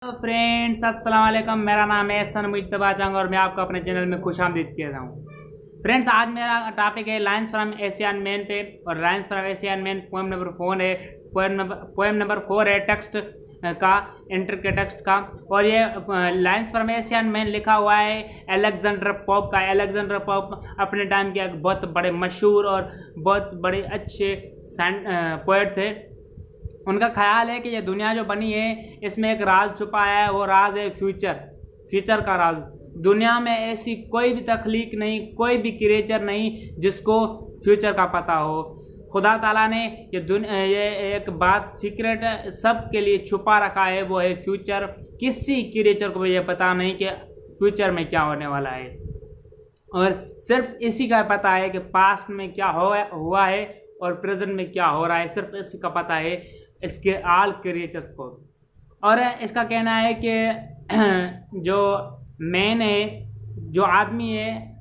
तो फ्रेंड्स अस्सलाम वालेकुम। मेरा नाम है सन मुज्तबा जंग और मैं आपको अपने चैनल में खुशामदीद कहता हूँ। फ्रेंड्स आज मेरा टॉपिक है लाइन्स फ्रॉम एशियन मैन पे, और lines from Asian man poem number 4 है। पोएम नंबर 4 है टेक्स्ट का, इंटर के टेक्स्ट का। और ये लाइन्स फ्रॉम एशियन मैन लिखा हुआ है अलेक्जेंडर पोप का। अलेक्जेंडर पोप अपने टाइम के एक बहुत बड़े मशहूर और बहुत बड़े अच्छे पोएट थे। उनका ख्याल है कि ये दुनिया जो बनी है इसमें एक राज छुपा है, वो राज है फ्यूचर का राज। दुनिया में ऐसी कोई भी तख्लीक नहीं, कोई भी क्रिएचर नहीं जिसको फ्यूचर का पता हो। खुदा ताला ने ये एक बात सीक्रेट सब के लिए छुपा रखा है, वो है फ्यूचर। किसी क्रिएचर को भी ये पता नहीं कि फ्यूचर में क्या होने वाला है, और सिर्फ इसी का पता है कि पास्ट में क्या हुआ है और प्रेजेंट में क्या हो रहा है। सिर्फ इसी का पता है इसके ऑल क्रिएचर्स को। और इसका कहना है कि जो मैन है, जो आदमी है,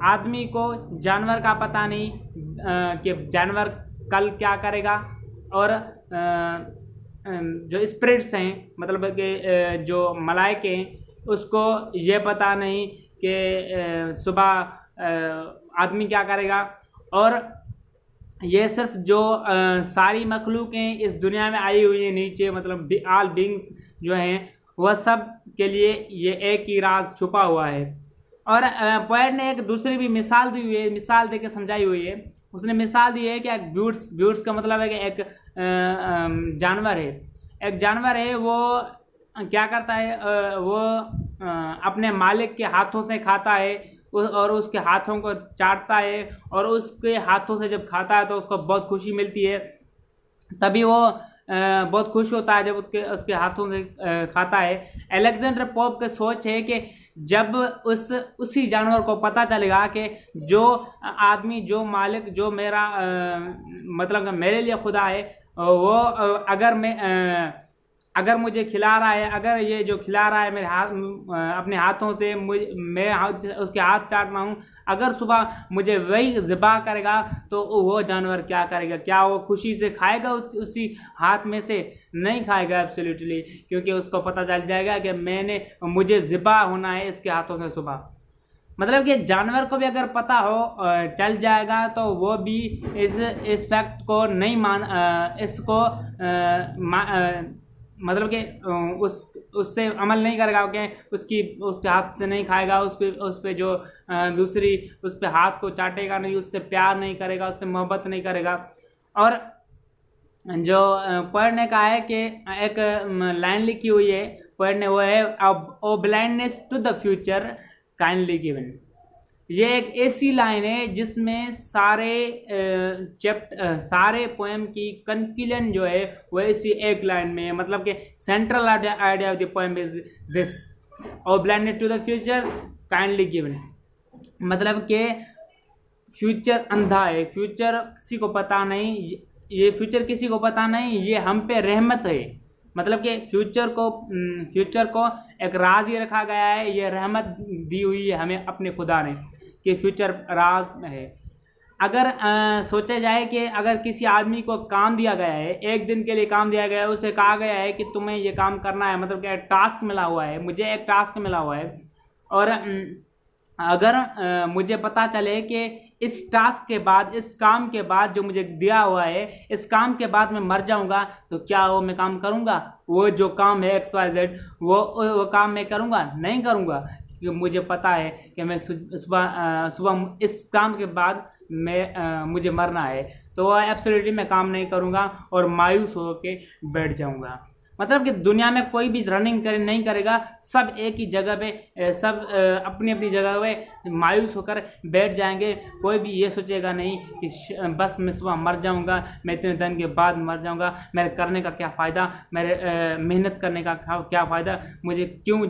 आदमी को जानवर का पता नहीं कि जानवर कल क्या करेगा। और जो स्पिरिट्स हैं, मतलब कि जो मलाइके हैं, उसको ये पता नहीं कि सुबह आदमी क्या करेगा। और ये सिर्फ जो सारी मखलूक हैं इस दुनिया में आई हुई है नीचे, मतलब ऑल बींग्स जो हैं, वह सब के लिए ये एक ही राज छुपा हुआ है। और पोएट ने एक दूसरी भी मिसाल दी हुई है, मिसाल दे के समझाई हुई है। उसने मिसाल दी है कि एक ब्यूट्स का मतलब है कि एक जानवर है। एक जानवर है, वो क्या करता है, वो अपने मालिक के हाथों से खाता है और उसके हाथों को चाटता है, और उसके हाथों से जब खाता है तो उसको बहुत खुशी मिलती है। तभी वो बहुत खुश होता है जब उसके हाथों से खाता है। अलेक्जेंडर पोप की सोच है कि जब उसी जानवर को पता चलेगा कि जो आदमी, जो मालिक, जो मेरा मतलब मेरे लिए खुदा है, वो अगर मुझे खिला रहा है, अगर ये जो खिला रहा है मेरे अपने हाथों से, मैं उसके हाथ चाट रहा हूँ, अगर सुबह मुझे वही ज़िबा करेगा तो वो जानवर क्या करेगा? क्या वो खुशी से खाएगा उसी हाथ में से? नहीं खाएगा एब्सोल्युटली, क्योंकि उसको पता चल जाएगा कि मुझे ज़िबा होना है इसके हाथों से सुबह। मतलब कि जानवर को भी अगर पता हो चल जाएगा तो वो भी इस फैक्ट को नहीं इसको मतलब कि उससे अमल नहीं करेगा कि उसके हाथ से नहीं खाएगा, उस पे जो दूसरी उस पे हाथ को चाटेगा नहीं, उससे प्यार नहीं करेगा, उससे मोहब्बत नहीं करेगा। और जो पोएट ने कहा है कि एक लाइन लिखी हुई है पोएट ने, वो है O blindness to the future kindly given. ये एक ऐसी लाइन है जिसमें सारे पोएम की कंक्लूजन जो है वो इसी एक लाइन में है। मतलब कि central idea of the poem is this, O blinded to the future kindly given. मतलब कि फ्यूचर अंधा है, फ्यूचर किसी को पता नहीं, ये फ्यूचर किसी को पता नहीं, ये हम पे रहमत है। मतलब कि फ्यूचर को एक राज ही रखा गया है, ये रहमत दी हुई है हमें अपने खुदा ने कि फ्यूचर राज है। अगर सोचा जाए कि अगर किसी आदमी को काम दिया गया है, एक दिन के लिए काम दिया गया है, उसे कहा गया है कि तुम्हें ये काम करना है, मतलब कि टास्क मिला हुआ है, मुझे एक टास्क मिला हुआ है, और अगर मुझे पता चले कि इस टास्क के बाद, इस काम के बाद जो मुझे दिया हुआ है, इस काम के बाद मैं मर जाऊंगा, तो क्या वो मैं काम करूंगा? वो जो काम है XYZ, वो काम मैं करूंगा? नहीं करूंगा, क्योंकि मुझे पता है कि मैं सुबह इस काम के बाद मुझे मरना है। तो वो एब्सोल्युटली मैं काम नहीं करूंगा और मायूस होकर बैठ जाऊंगा। मतलब कि दुनिया में कोई भी रनिंग नहीं करेगा, सब एक ही जगह पे, सब अपनी अपनी जगह पे मायूस होकर बैठ जाएंगे। कोई भी ये सोचेगा नहीं कि बस मैं सुबह मर जाऊंगा, मैं इतने दिन के बाद मर जाऊंगा, मेरे करने का क्या फ़ायदा, मेरे मेहनत करने का क्या फ़ायदा, मुझे क्यों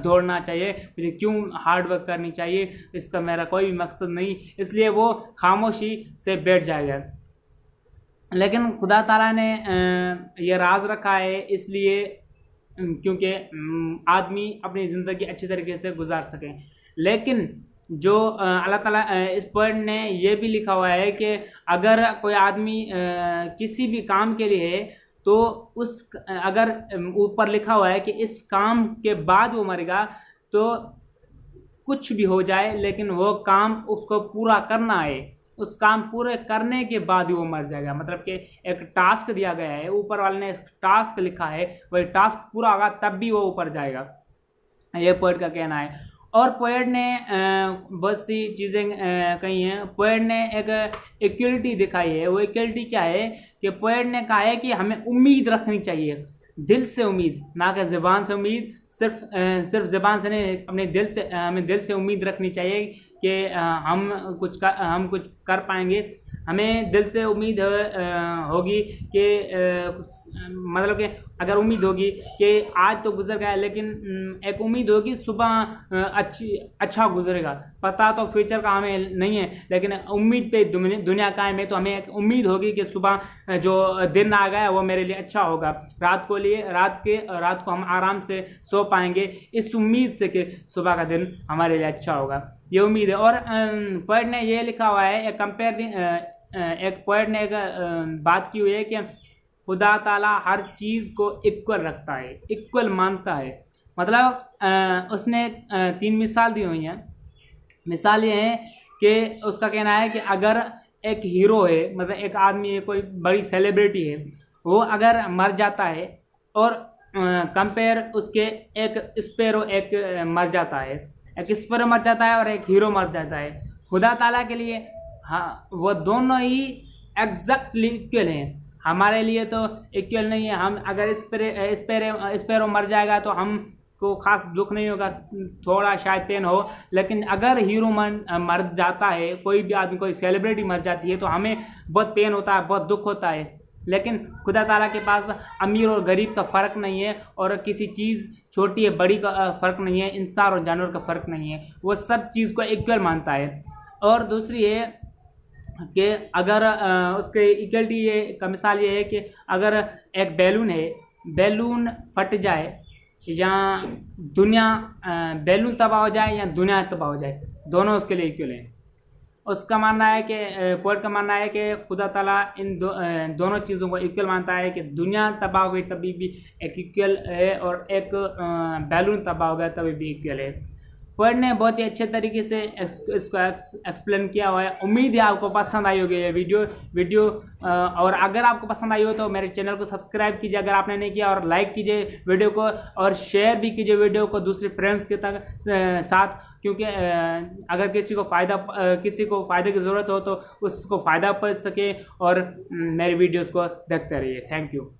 दौड़ना चाहिए, मुझे क्यों हार्ड वर्क करनी चाहिए, इसका मेरा कोई भी मकसद नहीं। इसलिए वो खामोशी से बैठ जाएगा। लेकिन खुदा ताला ने ये राज रखा है इसलिए क्योंकि आदमी अपनी ज़िंदगी अच्छी तरीके से गुजार सके। लेकिन जो अल्लाह ताला इस पोएट ने ये भी लिखा हुआ है कि अगर कोई आदमी किसी भी काम के लिए तो उस अगर ऊपर लिखा हुआ है कि इस काम के बाद वो मरेगा, तो कुछ भी हो जाए लेकिन वो काम उसको पूरा करना है, उस काम पूरे करने के बाद ही वो मर जाएगा। मतलब कि एक टास्क दिया गया है, ऊपर वाले ने टास्क लिखा है, वही टास्क पूरा होगा तब भी वो ऊपर जाएगा, ये पोएट का कहना है। और पोएट ने बहुत सी चीज़ें कही हैं। पोएट ने एक इक्वलिटी दिखाई है। वो इक्वलिटी क्या है कि पोएट ने कहा है कि हमें उम्मीद रखनी चाहिए, दिल से उम्मीद, ना कि ज़बान से उम्मीद। सिर्फ ज़बान से नहीं, अपने दिल से, हमें दिल से उम्मीद रखनी चाहिए कि हम कुछ कर पाएंगे। हमें दिल से उम्मीद होगी कि मतलब कि अगर उम्मीद होगी कि आज तो गुजर गया, लेकिन एक उम्मीद होगी सुबह अच्छा गुजरेगा। पता तो फ्यूचर का हमें नहीं है, लेकिन उम्मीद पे दुनिया कायम है। तो हमें एक उम्मीद होगी कि सुबह जो दिन आ गया वो मेरे लिए अच्छा होगा, रात को हम आराम से सो पाएंगे इस उम्मीद से कि सुबह का दिन हमारे लिए अच्छा होगा, ये उम्मीद है। और पोएट ने ये लिखा हुआ है, एक पोएट ने एक बात की हुई है कि खुदा ताला हर चीज़ को इक्वल रखता है, इक्वल मानता है। मतलब उसने 3 मिसाल दी हुई हैं। मिसाल ये है कि उसका कहना है कि अगर एक हीरो है, मतलब एक आदमी है, कोई बड़ी सेलिब्रिटी है, वो अगर मर जाता है और कंपेयर उसके एक स्पैरो मर जाता है, एक स्पैरो मर जाता है और एक हीरो मर जाता है। खुदा ताला के लिए हाँ, वो दोनों ही एग्जैक्टली इक्वल हैं। हमारे लिए तो इक्वल नहीं है। हम अगर स्पैरो मर जाएगा तो हमको खास दुख नहीं होगा, थोड़ा शायद पेन हो। लेकिन अगर हीरो मर जाता है, कोई भी आदमी, कोई सेलिब्रिटी मर जाती है, तो हमें बहुत पेन होता है, बहुत दुख होता है। लेकिन खुदा ताला के पास अमीर और गरीब का फ़र्क नहीं है, और किसी चीज़ छोटी है बड़ी का फ़र्क नहीं है, इंसान और जानवर का फ़र्क नहीं है। वो सब चीज़ को इक्वल मानता है। और दूसरी है कि अगर उसके इक्वलिटी ये का मिसाल ये है कि अगर एक बैलून है, बैलून फट जाए या दुनिया, बैलून तबाह हो जाए या दुनिया तबाह हो जाए, दोनों उसके लिए इक्वल हैं। उसका मानना है कि पोएट का मानना है कि खुदा ताला इन दोनों चीज़ों को इक्वल मानता है, कि दुनिया तबाह हो गई तभी भी एक इक्वल है, और एक बैलून तबाह हो गया तभी भी इक्वल है। पोएट ने बहुत ही अच्छे तरीके से इसको एक्सप्लेन किया हुआ है। उम्मीद है आपको पसंद आई होगी ये वीडियो। और अगर आपको पसंद आई हो तो मेरे चैनल को सब्सक्राइब कीजिए अगर आपने नहीं किया, और लाइक कीजिए वीडियो को, और शेयर भी कीजिए वीडियो को दूसरे फ्रेंड्स के साथ, क्योंकि अगर किसी को फ़ायदे की ज़रूरत हो तो उसको फ़ायदा पहुंच सके। और मेरे वीडियोज़ को देखते रहिए। Thank you.